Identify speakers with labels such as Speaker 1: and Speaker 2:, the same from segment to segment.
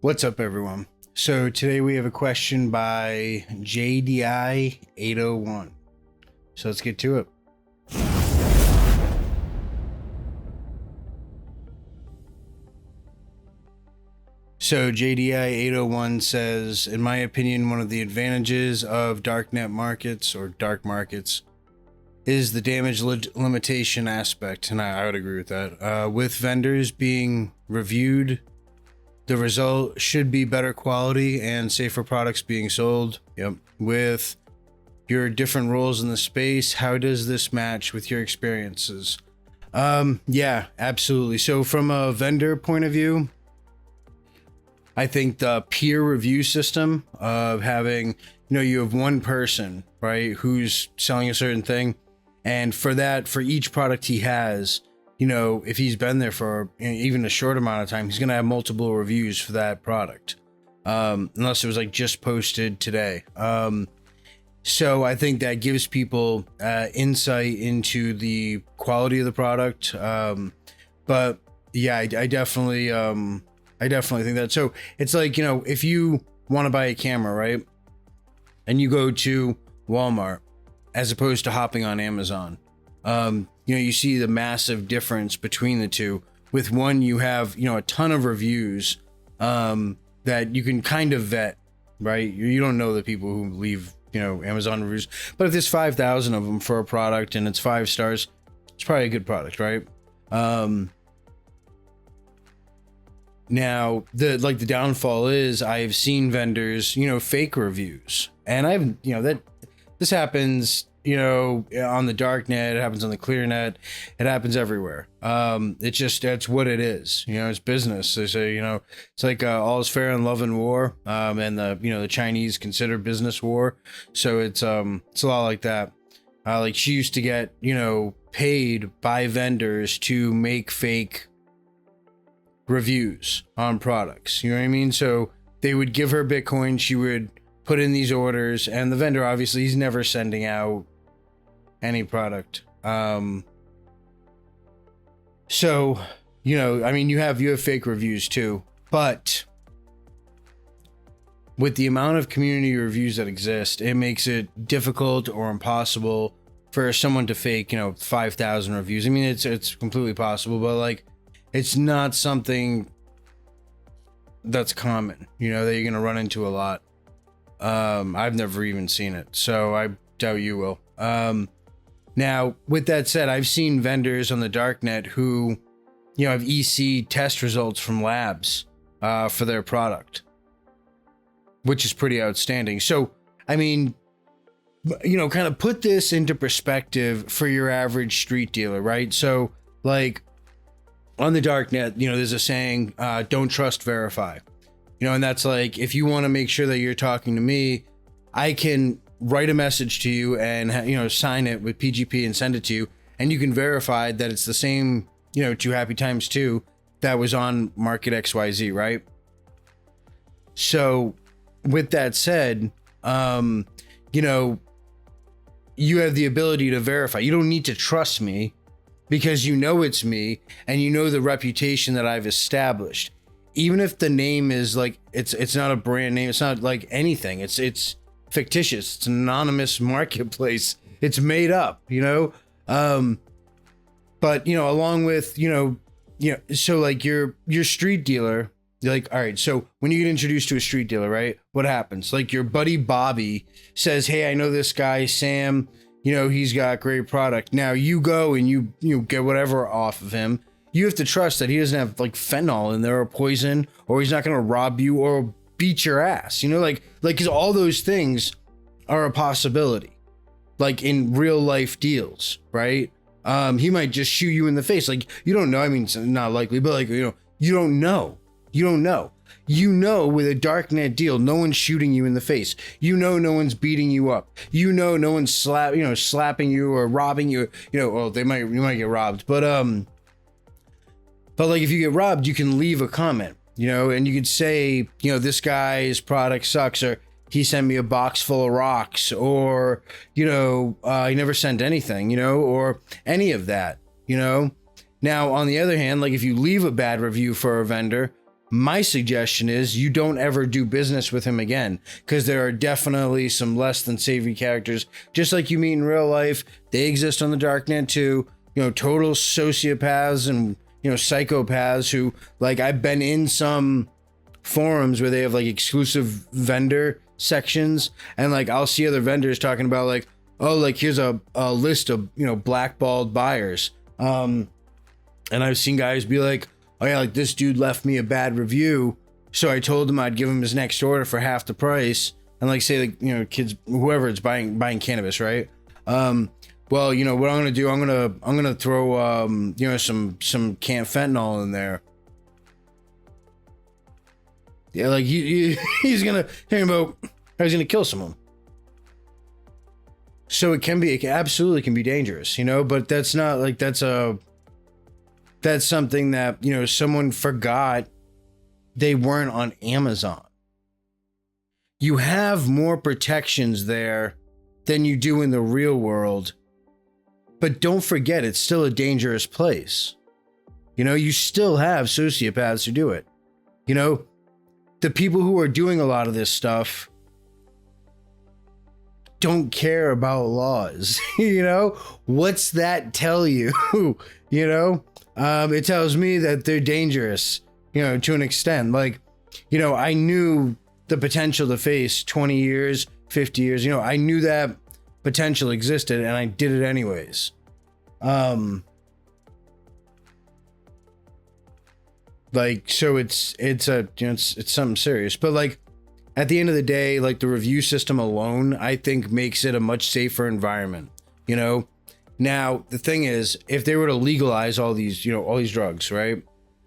Speaker 1: What's up, everyone? So today we have a question by JDI 801. So let's get to it. So JDI 801 says, in my opinion, one of the advantages of darknet markets or dark markets is the damage limitation aspect. And I would agree with that. With vendors being reviewed, the result should be better quality and safer products being sold. Yep. With your different roles in the space, how does this match with your experiences? Yeah, absolutely. So from a vendor point of view, I think the peer review system of having, you have one person, right, who's selling a certain thing. And for each product he has, if he's been there for even a short amount of time, he's going to have multiple reviews for that product. Unless it was like just posted today. So I think that gives people insight into the quality of the product. But yeah, I definitely think that. So it's like, if you want to buy a camera, right? And you go to Walmart as opposed to hopping on Amazon, you see the massive difference between the two. With one, you have, a ton of reviews that you can kind of vet, right? You don't know the people who leave, Amazon reviews. But if there's 5,000 of them for a product and it's 5 stars, it's probably a good product, right? Now, the downfall is I've seen vendors, fake reviews. And this happens, on the dark net, it happens on the clear net, it happens everywhere. That's what it is. It's business. They say, it's like all is fair in love and war. And the Chinese consider business war. So it's a lot like that. Like she used to get, paid by vendors to make fake reviews on products. You know what I mean? So they would give her Bitcoin, she would put in these orders, and the vendor, obviously, he's never sending out any product. So, you have fake reviews too, but with the amount of community reviews that exist, it makes it difficult or impossible for someone to fake, 5,000 reviews. I mean, it's completely possible, but like, it's not something that's common, that you're going to run into a lot. I've never even seen it, so I doubt you will. Now, with that said, I've seen vendors on the darknet who, have EC test results from labs for their product, which is pretty outstanding. So, I mean, kind of put this into perspective for your average street dealer, right? So, like, on the darknet, there's a saying, don't trust, verify. And that's like, if you want to make sure that you're talking to me, I can write a message to you and, sign it with PGP and send it to you. And you can verify that it's the same, 2 Happy Times 2 that was on Market XYZ, right? So with that said, you have the ability to verify. You don't need to trust me because it's me and the reputation that I've established. Even if the name is like, it's not a brand name, it's not like anything. It's fictitious. It's an anonymous marketplace. It's made up, but along with, so like your street dealer, you're like, all right, so when you get introduced to a street dealer, right? What happens? Like your buddy Bobby says, hey, I know this guy, Sam, he's got great product. Now you go and you get whatever off of him. You have to trust that he doesn't have like fentanyl in there or poison, or he's not going to rob you or beat your ass, because all those things are a possibility, like in real life deals, right? He might just shoot you in the face. Like, you don't know. I mean, it's not likely, but like, you don't know. With a darknet deal, no one's shooting you in the face. No one's beating you up. No one's slapping you or robbing you. Well, you might get robbed, but like if you get robbed, you can leave a comment, and you could say, this guy's product sucks, or he sent me a box full of rocks, or, he never sent anything, or any of that, Now, on the other hand, like if you leave a bad review for a vendor, My suggestion is you don't ever do business with him again, because there are definitely some less than savory characters, just like you meet in real life. They exist on the darknet too. Total sociopaths and psychopaths who, like, I've been in some forums where they have like exclusive vendor sections, and like I'll see other vendors talking about like, oh, like here's a list of blackballed buyers. And I've seen guys be like, oh yeah, like this dude left me a bad review, so I told him I'd give him his next order for half the price. And like say like kids, whoever it's buying cannabis, right? Well, what I'm gonna do, I'm gonna throw some canned fentanyl in there. Yeah, like he's gonna hear about how he's gonna kill someone. So it absolutely can be dangerous, but that's not like that's something that someone forgot they weren't on Amazon. You have more protections there than you do in the real world, but don't forget it's still a dangerous place. You still have sociopaths who do it. The people who are doing a lot of this stuff don't care about laws. What's that tell you? It tells me that they're dangerous, to an extent. Like, I knew the potential to face 20 years, 50 years. I knew that potential existed, and I did it anyways. Like, so it's something serious. But like, at the end of the day, like the review system alone, I think makes it a much safer environment. Now the thing is, if they were to legalize all these drugs, right?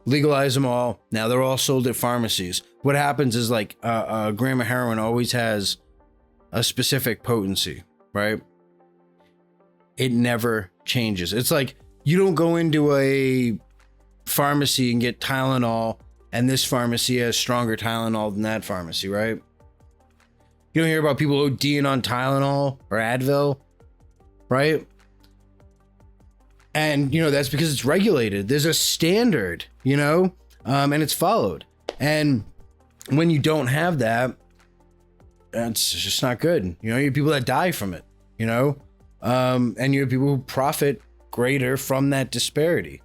Speaker 1: Legalize them all. Now they're all sold at pharmacies. What happens is like a gram of heroin always has a specific potency, right? It never changes. It's like you don't go into a pharmacy and get Tylenol, and this pharmacy has stronger Tylenol than that pharmacy, right? You don't hear about people ODing on Tylenol or Advil, right? And that's because it's regulated. There's a standard, and it's followed. And when you don't have that, it's just not good. You have people that die from it, and you have people who profit greater from that disparity.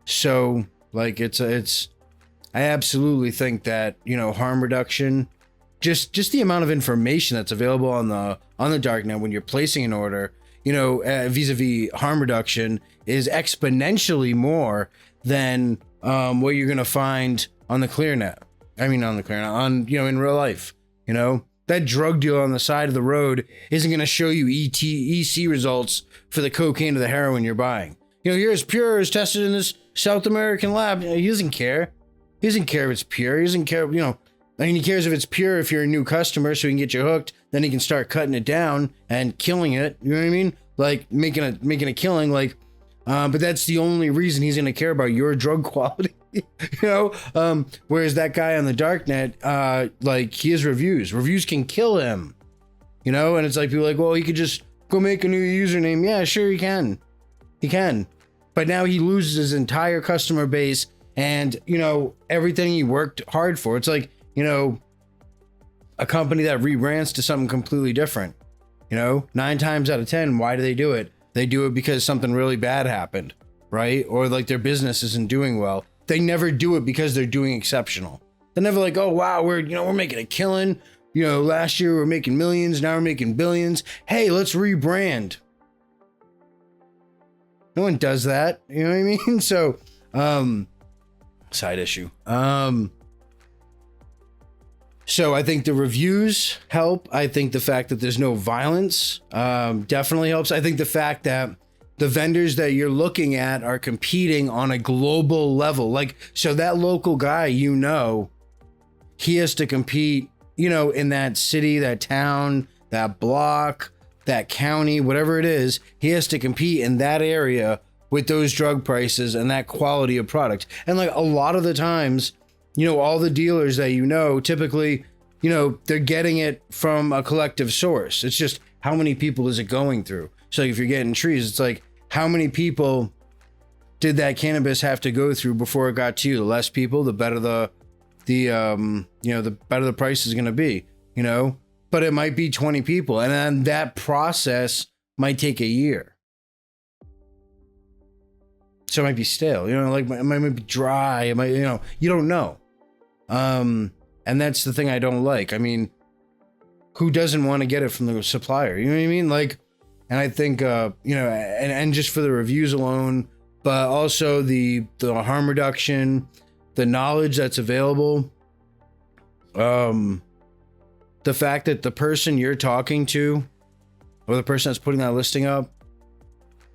Speaker 1: So like I absolutely think that, harm reduction, just the amount of information that's available on the darknet when you're placing an order, vis-a-vis harm reduction is exponentially more than what you're going to find on the clearnet. In real life, that drug dealer on the side of the road isn't going to show you EC results for the cocaine or the heroin you're buying. Here's pure is tested in this South American lab. He doesn't care. He doesn't care if it's pure. He doesn't care, he cares if it's pure if you're a new customer so he can get you hooked. Then he can start cutting it down and killing it. You know what I mean? Like making a killing, like, but that's the only reason he's going to care about your drug quality, whereas that guy on the darknet, like he has reviews can kill him, and it's like people are like, well, he could just go make a new username. Yeah, sure. He can, but now he loses his entire customer base and, everything he worked hard for. It's like, a company that rebrands to something completely different, 9 times out of 10, why do they do it? They do it because something really bad happened, right? Or like their business isn't doing well. They never do it because they're doing exceptional. They're never like, oh, wow, we're making a killing. Last year we were making millions. Now we're making billions. Hey, let's rebrand. No one does that. You know what I mean? So, side issue. So I think the reviews help. I think the fact that there's no violence definitely helps. I think the fact that the vendors that you're looking at are competing on a global level. Like, so that local guy, he has to compete, in that city, that town, that block, that county, whatever it is. He has to compete in that area with those drug prices and that quality of product. And like a lot of the times, all the dealers that typically, they're getting it from a collective source. It's just how many people is it going through? So like if you're getting trees, it's like how many people did that cannabis have to go through before it got to you? The less people, the better the you know, the better the price is going to be, you know, but it might be 20 people. And then that process might take a year. So it might be stale, you know, like it might be dry. It might, you know, you don't know. And that's the thing I don't like. I mean, who doesn't want to get it from the supplier? You know what I mean? Like, and I think, you know, and just for the reviews alone, but also the harm reduction, the knowledge that's available, the fact that the person you're talking to, or the person that's putting that listing up,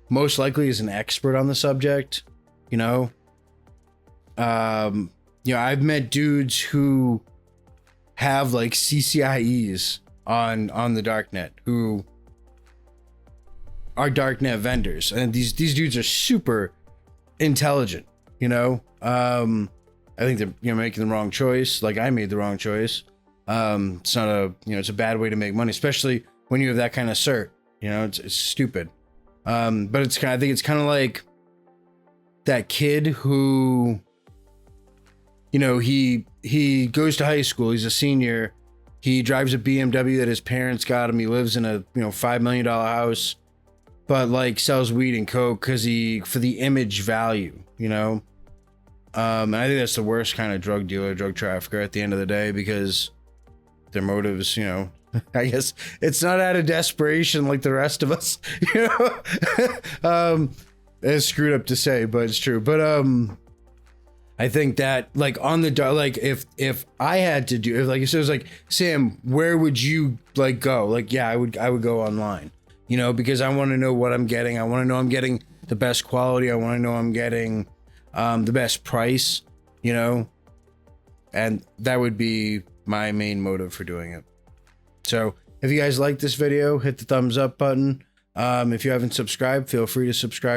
Speaker 1: most likely is an expert on the subject, you know. You know, I've met dudes who have like CCIEs on the darknet who are darknet vendors, and these dudes are super intelligent, you know. I think they're, you know, making the wrong choice. Like I made the wrong choice. It's not a, you know, it's a bad way to make money, especially when you have that kind of cert. You know, it's stupid. But it's kind of, I think it's kind of like that kid who, you know, he goes to high school. He's a senior. He drives a BMW that his parents got him. He lives in a, you know, $5 million house, but like sells weed and coke because for the image value, you know. And I think that's the worst kind of drug dealer, drug trafficker at the end of the day, because their motives, you know, I guess it's not out of desperation like the rest of us, you know. It's screwed up to say, but it's true. But I think that like on the like if I had to do, if like, so it was like, Sam, where would you like go? Like, yeah, I would go online, you know, because I want to know what I'm getting. I want to know I'm getting the best quality. I want to know I'm getting the best price, you know, and that would be my main motive for doing it. So if you guys like this video, hit the thumbs up button. If you haven't subscribed, feel free to subscribe.